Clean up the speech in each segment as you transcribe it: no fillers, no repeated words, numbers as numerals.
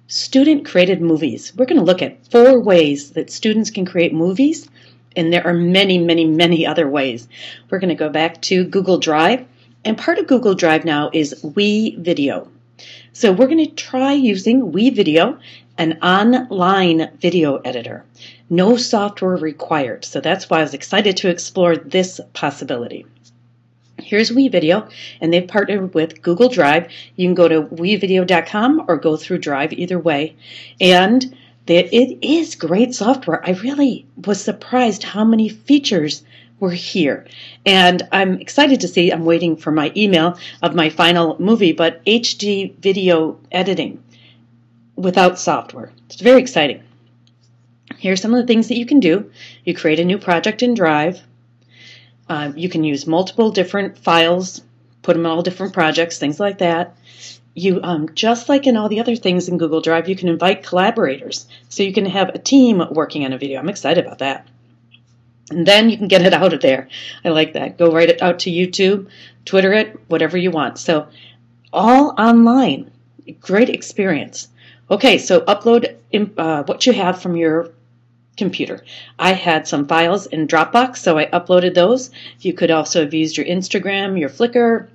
student-created movies. We're going to look at 4 ways that students can create movies, and there are many, many, many other ways. We're going to go back to Google Drive, and part of Google Drive now is WeVideo. So we're going to try using WeVideo, an online video editor. No software required, so that's why I was excited to explore this possibility. Here's WeVideo, and they've partnered with Google Drive. You can go to WeVideo.com or go through Drive, either way. And it is great software. I really was surprised how many features were here. And I'm excited to see, I'm waiting for my email of my final movie, but HD video editing without software. It's very exciting. Here's some of the things that you can do. You create a new project in Drive. You can use multiple different files, put them in all different projects, things like that. You, just like in all the other things in Google Drive, you can invite collaborators. So you can have a team working on a video. I'm excited about that. And then you can get it out of there. I like that. Go right out to YouTube, Twitter it, whatever you want. So all online. Great experience. Okay, so upload what you have from your computer. I had some files in Dropbox, so I uploaded those. You could also have used your Instagram, your Flickr,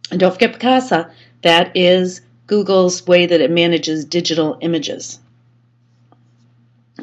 and don't forget Picasa. That is Google's way that it manages digital images.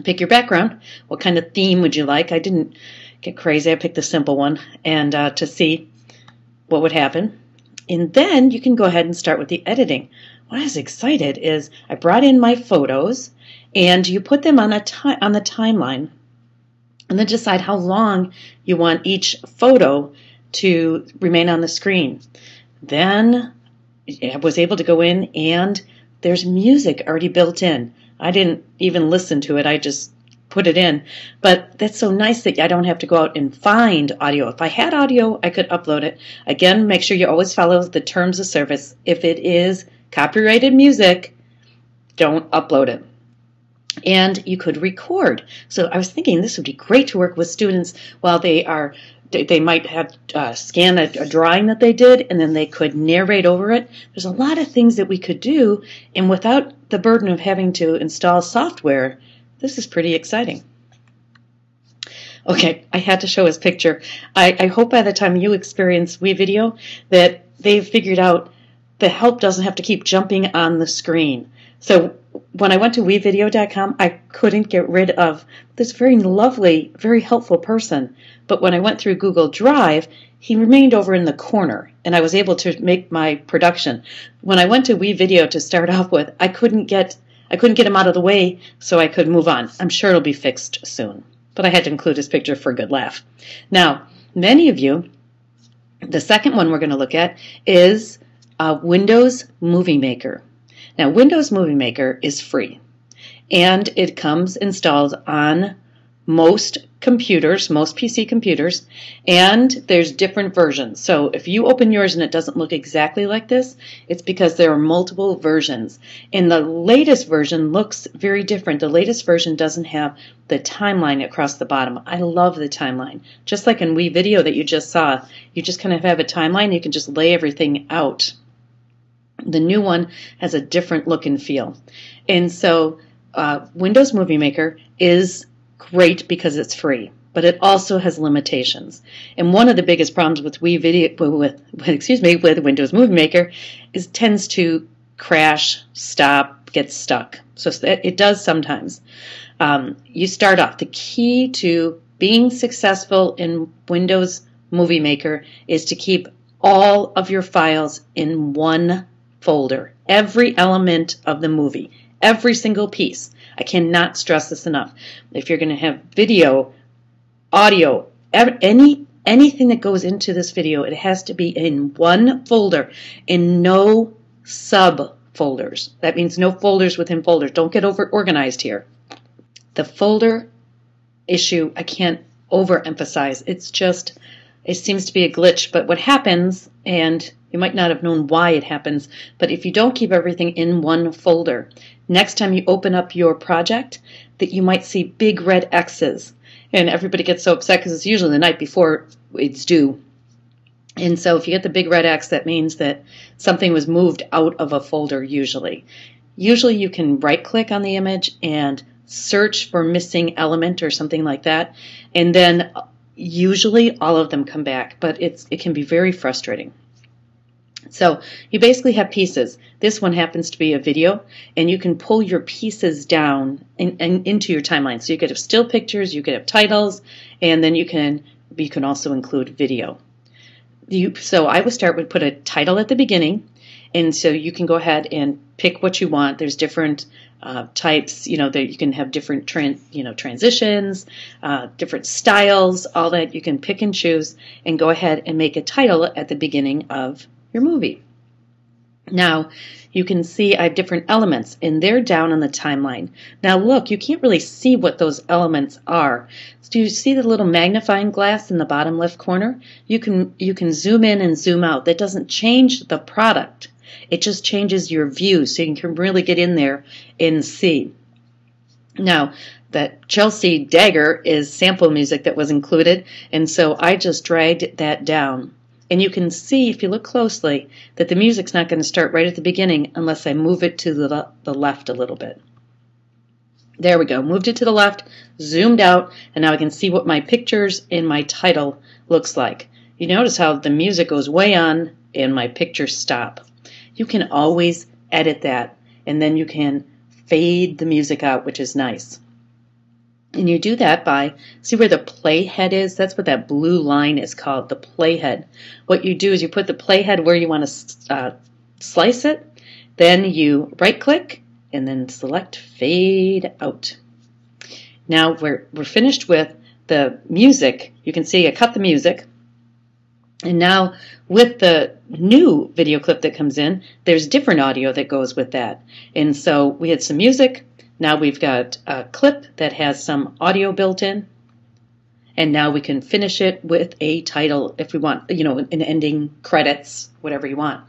Pick your background. What kind of theme would you like? I didn't get crazy. I picked the simple one, and to see what would happen. And then you can go ahead and start with the editing. What I was excited is I brought in my photos, and you put them on the timeline, and then decide how long you want each photo to remain on the screen. Then I was able to go in, and there's music already built in. I didn't even listen to it. I just put it in. But that's so nice that I don't have to go out and find audio. If I had audio, I could upload it. Again, make sure you always follow the terms of service. If it is copyrighted music, don't upload it. And you could record. So I was thinking this would be great to work with students while they might have scanned a drawing that they did, and then they could narrate over it. There's a lot of things that we could do, and without the burden of having to install software, this is pretty exciting. Okay, I had to show his picture. I hope by the time you experience WeVideo that they've figured out the help doesn't have to keep jumping on the screen. So when I went to WeVideo.com, I couldn't get rid of this very lovely, very helpful person. But when I went through Google Drive, he remained over in the corner, and I was able to make my production. When I went to WeVideo to start off with, I couldn't get him out of the way so I could move on. I'm sure it'll be fixed soon. But I had to include his picture for a good laugh. Now, many of you, the second one we're going to look at is Windows Movie Maker. Now, Windows Movie Maker is free, and it comes installed on most computers, most PC computers, and there's different versions. So if you open yours and it doesn't look exactly like this, it's because there are multiple versions. And the latest version looks very different. The latest version doesn't have the timeline across the bottom. I love the timeline. Just like in WeVideo that you just saw, you just kind of have a timeline. You can just lay everything out. The new one has a different look and feel. And so Windows Movie Maker is great because it's free, but it also has limitations. And one of the biggest problems with with Windows Movie Maker is it tends to crash, stop, get stuck. So it does sometimes. You start off. The key to being successful in Windows Movie Maker is to keep all of your files in one folder. Every element of the movie. Every single piece. I cannot stress this enough. If you're going to have video, audio, anything that goes into this video, it has to be in one folder, in no subfolders. That means no folders within folders. Don't get over organized here. The folder issue, I can't overemphasize. It seems to be a glitch, but what happens, and you might not have known why it happens, but if you don't keep everything in one folder, next time you open up your project, that you might see big red X's. And everybody gets so upset because it's usually the night before it's due. And so if you get the big red X, that means that something was moved out of a folder usually. Usually you can right-click on the image and search for missing element or something like that, and then usually all of them come back, but it can be very frustrating. So you basically have pieces. This one happens to be a video, and you can pull your pieces down into your timeline. So you could have still pictures, you could have titles, and then you can also include video. So I would put a title at the beginning, and so you can go ahead and pick what you want. There's different types, that you can have different transitions, different styles, all that. You can pick and choose and go ahead and make a title at the beginning of your movie. Now you can see I have different elements, and they're down on the timeline. Now look, you can't really see what those elements are. Do you see the little magnifying glass in the bottom left corner? You can zoom in and zoom out. That doesn't change the product. It just changes your view, so you can really get in there and see. Now, that Chelsea Dagger is sample music that was included, and so I just dragged that down. And you can see, if you look closely, that the music's not going to start right at the beginning unless I move it to the left a little bit. There we go. Moved it to the left, zoomed out, and now I can see what my pictures and my title looks like. You notice how the music goes way on and my pictures stop. You can always edit that, and then you can fade the music out, which is nice. And you do that by, see where the playhead is? That's what that blue line is called, the playhead. What you do is you put the playhead where you want to slice it, then you right-click, and then select Fade Out. Now we're finished with the music. You can see I cut the music. And now with the new video clip that comes in, there's different audio that goes with that. And so we had some music. Now we've got a clip that has some audio built in. And now we can finish it with a title if we want, an ending, credits, whatever you want.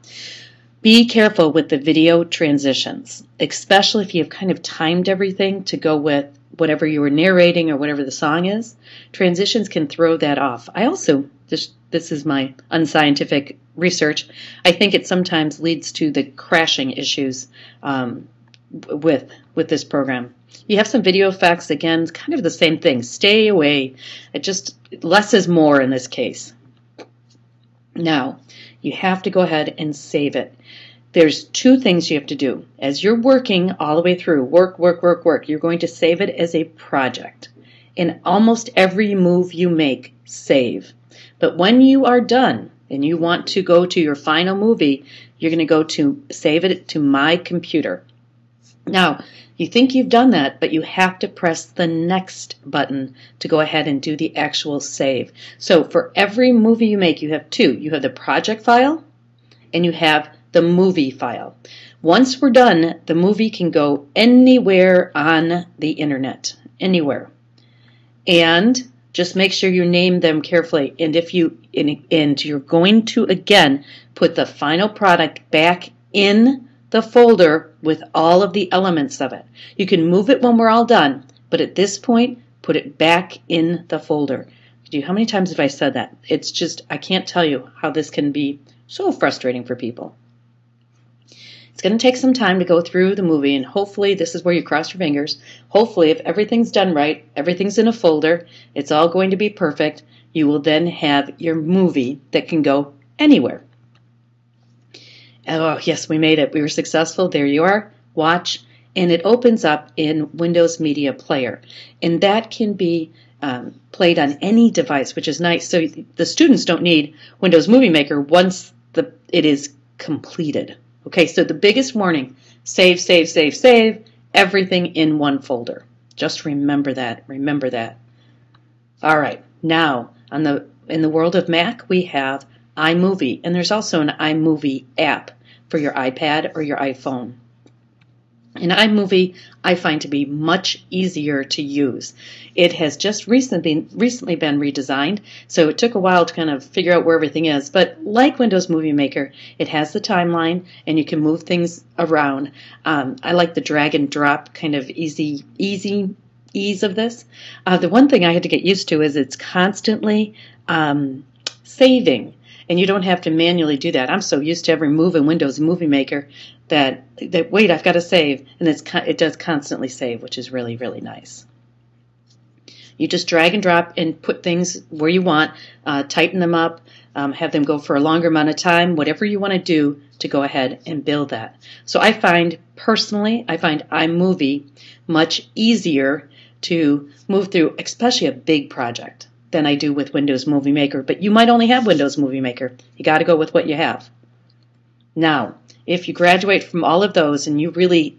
Be careful with the video transitions, especially if you've kind of timed everything to go with whatever you were narrating or whatever the song is. Transitions can throw that off. I also, this is my unscientific research, I think it sometimes leads to the crashing issues with this program. You have some video effects, again, kind of the same thing. Stay away. Less is more in this case. Now, you have to go ahead and save it. There's two things you have to do. As you're working all the way through, work, you're going to save it as a project. In almost every move you make, save. But when you are done and you want to go to your final movie, you're going to go to save it to My Computer. Now, you think you've done that, but you have to press the next button to go ahead and do the actual save. So for every movie you make, you have two. You have the project file and you have the movie file. Once we're done, the movie can go anywhere on the internet, anywhere. And just make sure you name them carefully. And you're going to again put the final product back in the folder with all of the elements of it. You can move it when we're all done, but at this point, put it back in the folder. How many times have I said that? It's just, I can't tell you how this can be so frustrating for people. It's going to take some time to go through the movie, and hopefully this is where you cross your fingers. Hopefully if everything's done right, everything's in a folder, it's all going to be perfect, you will then have your movie that can go anywhere. Oh, yes, we made it. We were successful. There you are. Watch. And it opens up in Windows Media Player. And that can be played on any device, which is nice. So the students don't need Windows Movie Maker once it is completed. Okay, so the biggest warning, save, save, save, save, everything in one folder. Just remember that. Remember that. All right, now in the world of Mac, we have iMovie, and there's also an iMovie app for your iPad or your iPhone. And iMovie I find to be much easier to use. It has just recently been redesigned, so it took a while to kind of figure out where everything is. But like Windows Movie Maker, it has the timeline and you can move things around. I like the drag and drop kind of ease of this. The one thing I had to get used to is it's constantly saving. and you don't have to manually do that. I'm so used to every move in Windows Movie Maker that wait, I've got to save, and it does constantly save, which is really, really nice. You just drag and drop and put things where you want, tighten them up, have them go for a longer amount of time, whatever you want to do to go ahead and build that. So I find iMovie much easier to move through, especially a big project, than I do with Windows Movie Maker. But you might only have Windows Movie Maker. You got to go with what you have. Now, if you graduate from all of those and you really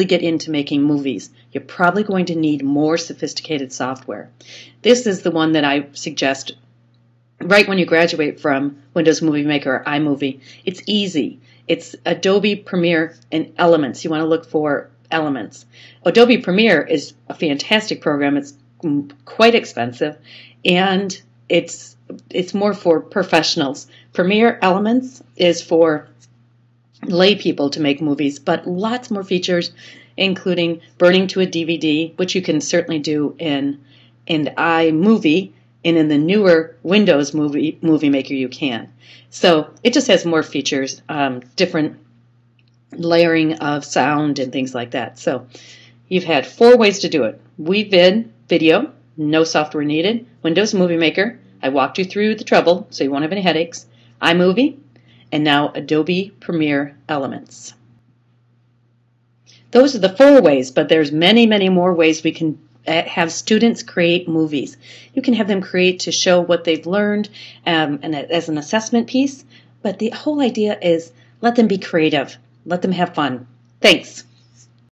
get into making movies, you're probably going to need more sophisticated software. This is the one that I suggest right when you graduate from Windows Movie Maker or iMovie. It's easy. It's Adobe Premiere and Elements. You want to look for Elements. Adobe Premiere is a fantastic program. It's quite expensive, and it's more for professionals. Premiere Elements is for lay people to make movies, but lots more features, including burning to a DVD, which you can certainly do in iMovie, and in the newer Windows Movie Maker you can. So it just has more features, different layering of sound and things like that. So you've had 4 ways to do it. WeVideo, no software needed. Windows Movie Maker, I walked you through the trouble so you won't have any headaches. iMovie, and now Adobe Premiere Elements. Those are the 4 ways, but there's many, many more ways we can have students create movies. You can have them create to show what they've learned and as an assessment piece, but the whole idea is let them be creative. Let them have fun. Thanks.